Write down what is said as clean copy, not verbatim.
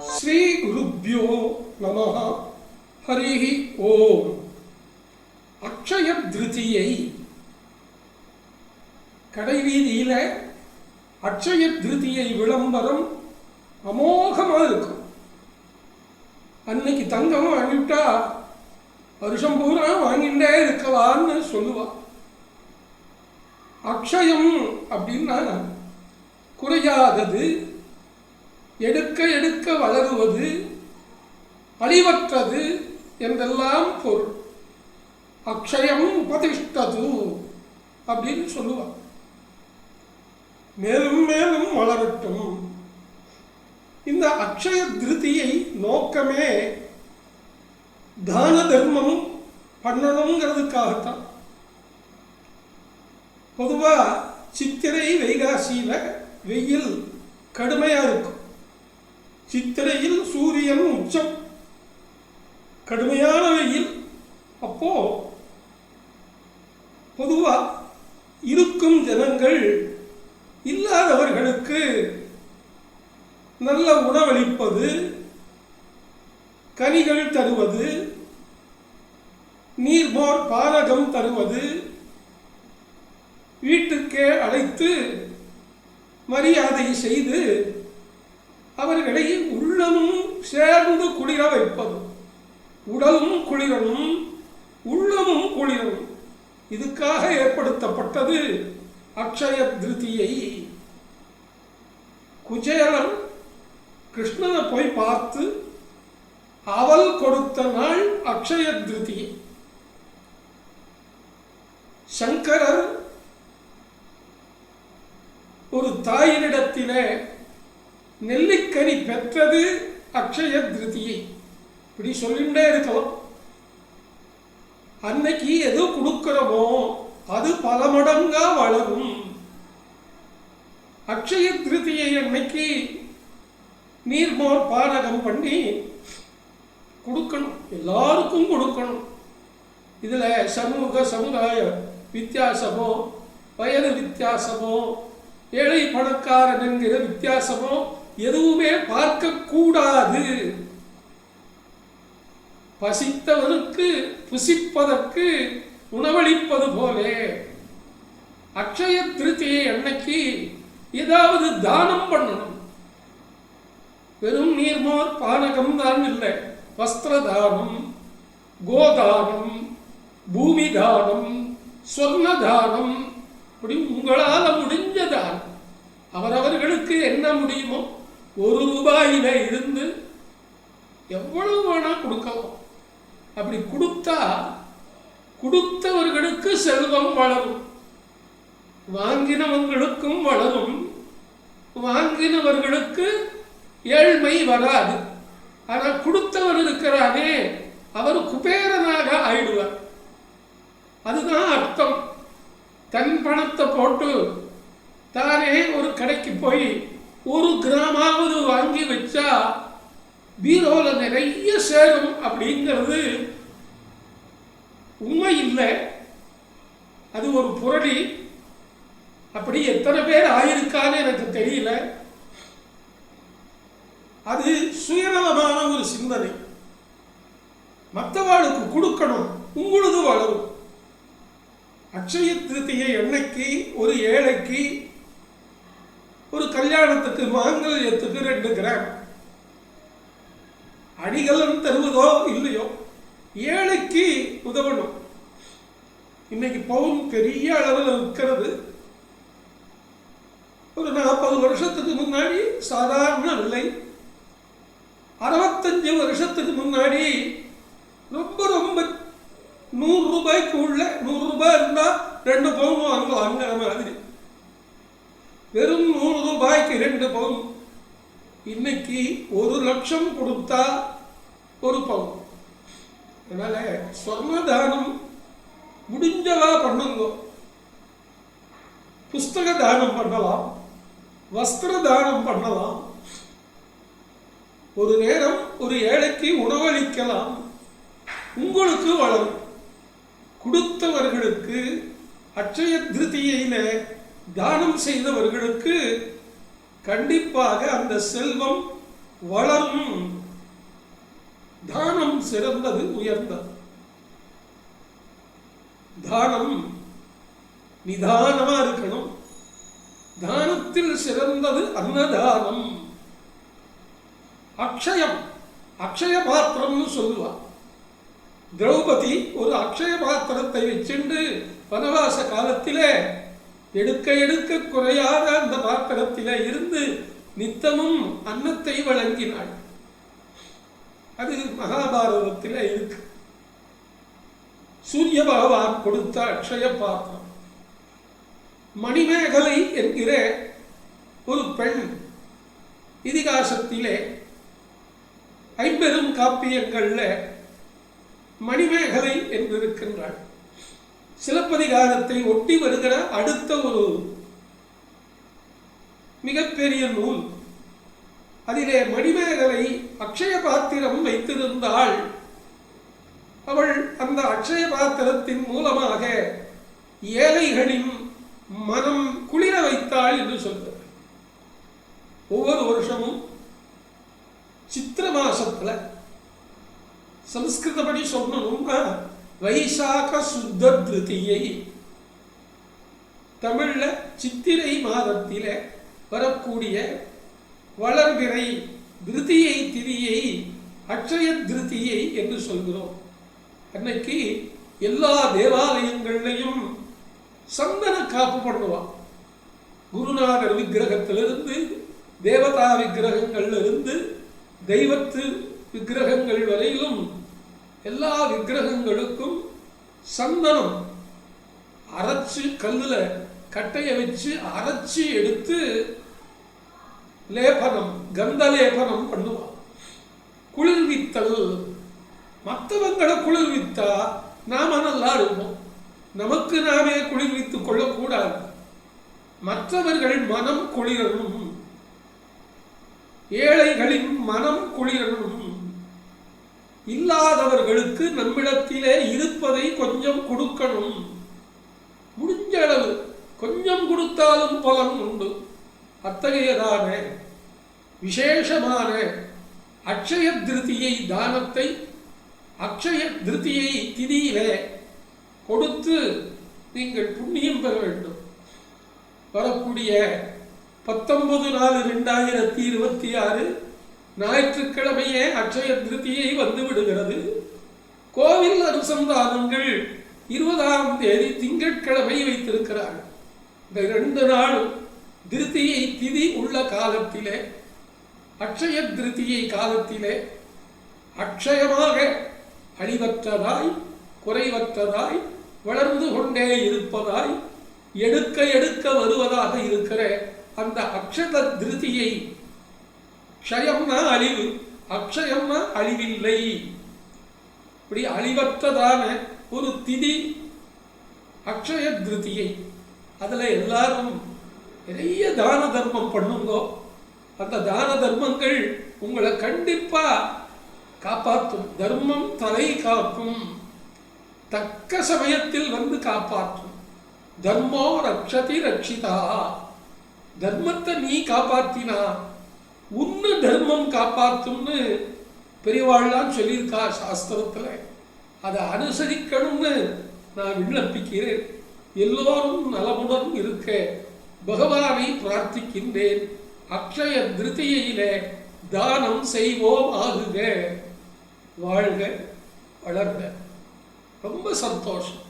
ஸ்ரீ குருப்யோ நமஹ. ஹரி ஓம். அக்ஷய திருதியை கடைவீதியில அக்ஷய திருதியை விளம்பரம் அமோகமாக இருக்கும். அன்னைக்கு தங்கம் வாங்கிவிட்டா வருஷம் பூரா வாங்கிட்டே இருக்கலான்னு சொல்லுவா. அக்ஷயம் அப்படின்னா குறையாதது, எடுக்க எடுக்க வளருவது, அழிவற்றது என்றெல்லாம் பொருள். அக்ஷயம் உபதிஷ்டது அப்படின்னு சொல்லுவார். மேலும் மேலும் வளரட்டும். இந்த அக்ஷய திருதியை நோக்கமே தான தர்மம் பண்ணணுங்கிறதுக்காகத்தான். பொதுவா சித்திரை வைகாசியில வெயில் கடுமையா இருக்கும். சித்திரையில் சூரியன் உச்சம், கடுமையான வெயில். அப்போ பொதுவா இருக்கும் ஜனங்கள் இல்லாதவர்களுக்கு நல்ல உணவளிப்பது, கனிகள் தருவது, நீர்மோர் பானகம் தருவது, வீட்டுக்கே அழைத்து மரியாதை செய்து அவர்களை உள்ளமும் சேர்ந்து குளிர வைப்பது. உடலும் குளிரணும், உள்ளமும் குளிரணும். இதுக்காக ஏற்படுத்தப்பட்டது அக்ஷய திருதியை. குஜேலன் கிருஷ்ணனை போய் பார்த்து அவள் கொடுத்த நாள் அக்ஷய திருதியை. சங்கரர் ஒரு தாயினிடத்திலே நெல்லிக்கனி பெற்றது அக்ஷய திருதியை. இப்படி சொல்லிண்டே இருக்கலாம். அன்னைக்கு எது கொடுக்கிறோமோ அது பல மடங்கா வளரும். அக்ஷய திருதியை அன்னைக்கு நீர்மோர் பானகம் பண்ணி கொடுக்கணும், எல்லாருக்கும் கொடுக்கணும். இதுல சமூக சமுதாய வித்தியாசமோ, வயது வித்தியாசமோ, ஏழை பணக்காரன் என்கிற வித்தியாசமோ எதுவுமே பார்க்க கூடாது. பசித்தவனுக்கு புசிப்பதற்கு உணவளிப்பது போலே அக்ஷய திருதியை அன்னைக்கு ஏதாவது தானம் பண்ணணும். வெறும் நீர்மோர் பானகம் தான் இல்லை, வஸ்திர தானம், கோதானம், பூமி தானம், சொர்ண தானம், இப்படி உங்களால முடிஞ்ச தானம். அவரவர்களுக்கு என்ன முடியுமோ ₹1 இருந்து எவ்வளவு வேணா கொடுக்கலாம். அப்படி கொடுத்தா கொடுத்தவர்களுக்கு செல்வம் வளரும், வாங்கினவங்களுக்கும் வளரும், வாங்கினவர்களுக்கு ஏழ்மை வராது. ஆனா கொடுத்தவர் இருக்கிறானே அவர் குபேரனாக ஆயிடுவார். அதுதான் அர்த்தம். தன் பணத்தை போட்டு தானே ஒரு கடைக்கு போய் 1 கிராமாவது வாங்கி வச்சா பீரோல நிறைய சேரும் அப்படிங்கிறது உண்மை இல்லை, அது ஒரு புரளி. அப்படி எத்தனை பேர் ஆயிருக்கான்னு எனக்கு தெரியல. அது சுயநலமான ஒரு சிந்தனை. மற்றவாளுக்கு கொடுக்கணும், உங்களது வளரும். அக்ஷய திருதியை அன்னைக்கு ஒரு ஏழைக்கு ஒரு கல்யாணத்துக்கு மாங்கல்யத்துக்கு 2 கிராம் அடிகலன் தருவதோ இல்லையோ ஏழைக்கு உதவணும். இன்னைக்கு பவுன் பெரிய அளவில் இருக்கிறது. ஒரு 40 வருஷத்துக்கு முன்னாடி சாதாரண விலை. 65 வருஷத்துக்கு முன்னாடி ரொம்ப ரொம்ப ₹100 உள்ள ₹100 இருந்தா 2 பவுன் வாங்கலாங்கிற மாதிரி. வெறும் ₹100 2 பவுன். இன்னைக்கு 1 லட்சம் கொடுத்தா 1 பவுன். அதனால சொர்ண தானம் முடிஞ்சவா பண்ணுங்க. புஸ்தக தானம் பண்ணலாம், வஸ்திர தானம் பண்ணலாம், ஒரு நேரம் ஒரு ஏழைக்கு உணவளிக்கலாம். உங்களுக்கு வளரும். கொடுத்தவர்களுக்கு அக்ஷய திருதியில தானம் செய்தவர்களுக்கு கண்டிப்பாக அந்த செல்வம் வளரும். தானம் சிறந்தது, உயர்ந்தது. தானம் நிதானமா இருக்கணும். தானத்தில் சிறந்தது அன்னதானம். அக்ஷயம், அக்ஷய பாத்திரம்னு சொல்லுவா. திரௌபதி ஒரு அக்ஷய பாத்திரத்தை வச்சுண்டு வனவாச காலத்திலே எடுக்க எடுக்க குறையாத அந்த பாத்திரத்திலே இருந்து நித்தமும் அன்னத்தை வழங்கினாள். அது மகாபாரதத்தில் இருக்கு. சூரிய பகவான் கொடுத்த அக்ஷய பாத்திரம். மணிமேகலை என்கிற ஒரு பெண் இதிகாசத்திலே ஐம்பெரும் காப்பியங்கள்ல மணிமேகலை என்றிருக்கின்றாள். சிலப்பதிகாரத்தை ஒட்டி வருகிற அடுத்த ஒரு மிகப்பெரிய நூல். அதிலே மணிமேகலை அக்ஷய பாத்திரம் வைத்திருந்தாள். அவள் அந்த அக்ஷய பாத்திரத்தின் மூலமாக ஏழைகளின் மனம் குளிர வைத்தாள் என்று சொல்கிறார். ஒவ்வொரு வருஷமும் சித்திர மாசத்துல, சம்ஸ்கிருதப்படி சொல்லணும்னா வைசாக சுத்த திருதியை, தமிழ்ல சித்திரை மாதத்திலே வரக்கூடிய வளர்பிறை திருதியை திதியை அக்ஷய திருதியை என்று சொல்கிறோம். அன்னைக்கு எல்லா தேவாலயங்கள்லையும் சந்தன காப்பு பண்ணுவான். குருநாதர் விக்கிரகத்திலிருந்து, தேவதா விக்கிரகங்கள்லிருந்து, தெய்வத்து விக்கிரகங்கள் வரையிலும் எல்லா விக்கிரகங்களுக்கும் சந்தனம் அரைச்சு, கல்லுல கட்டைய வச்சு அரைச்சி எடுத்து லேபனம், கந்த லேபனம் பண்ணுவான். குளிர்வித்தல். மற்றவங்களை குளிர்வித்தா நாம நல்லா இருப்போம். நமக்கு நாமே குளிர்வித்துக் கொள்ளக்கூடாது. மற்றவர்கள் மனம் குளிரணும், ஏழைகளின் மனம் குளிரணும். இல்லாதவர்களுக்கு நம்மிடத்திலே இருப்பதை கொஞ்சம் கொடுக்கணும். முடிஞ்ச அளவு கொஞ்சம் கொடுத்தாலும் பலன் உண்டு. அத்தகையதான விசேஷமான அக்ஷய திருதியை தானத்தை அக்ஷய திருதியை திதியிலே கொடுத்து நீங்கள் புண்ணியம் பெற வேண்டும். வரக்கூடிய 19/4/2026 ஞாயிற்றுக்கிழமையே அக்ஷய திருதியை வந்து விடுகிறது. கோவில் அனுசந்தானங்கள் 20ஆம் தேதி திங்கட்கிழமை வைத்திருக்கிறார்கள். இந்த 2 நாளும் திருதியை திதி உள்ள காலத்திலே, அக்ஷய திருதியை காலத்திலே அக்ஷயமாக அழிவற்றதாய், குறைவற்றதாய், வளர்ந்து கொண்டே இருப்பதாய், எடுக்க எடுக்க வருவதாக இருக்கிற அந்த அக்ஷய திருதியை, க்ஷயம்னா அழிவு, அக்ஷயம்னா அழிவில்லை, இப்படி அழிவற்றதான ஒரு திதி அக்ஷய திருதியை. அதுல எல்லாரும் நிறைய தான தர்மம் பண்ணுங்க. அந்த தான தர்மங்கள் உங்களை கண்டிப்பா காப்பாற்றும். தர்மம் தலை காக்கும், தக்க சமயத்தில் வந்து காப்பாற்றும். தர்மோ ரக்ஷதி ரக்ஷிதா. தர்மத்தை நீ காப்பாத்தினா உன்ன தர்மம் காப்பாற்றும்னு பெரியவாழ்லாம் சொல்லியிருக்கா சாஸ்திரத்துல. அதை அனுசரிக்கணும்னு நான் விண்ணப்பிக்கிறேன். எல்லோரும் நலமுடன் இருக்க பகவானை பிரார்த்திக்கின்றேன். அக்ஷய திருதியிலே தானம் செய்வோம். ஆகுக, வாழ்க, வளர்க. ரொம்ப சந்தோஷம்.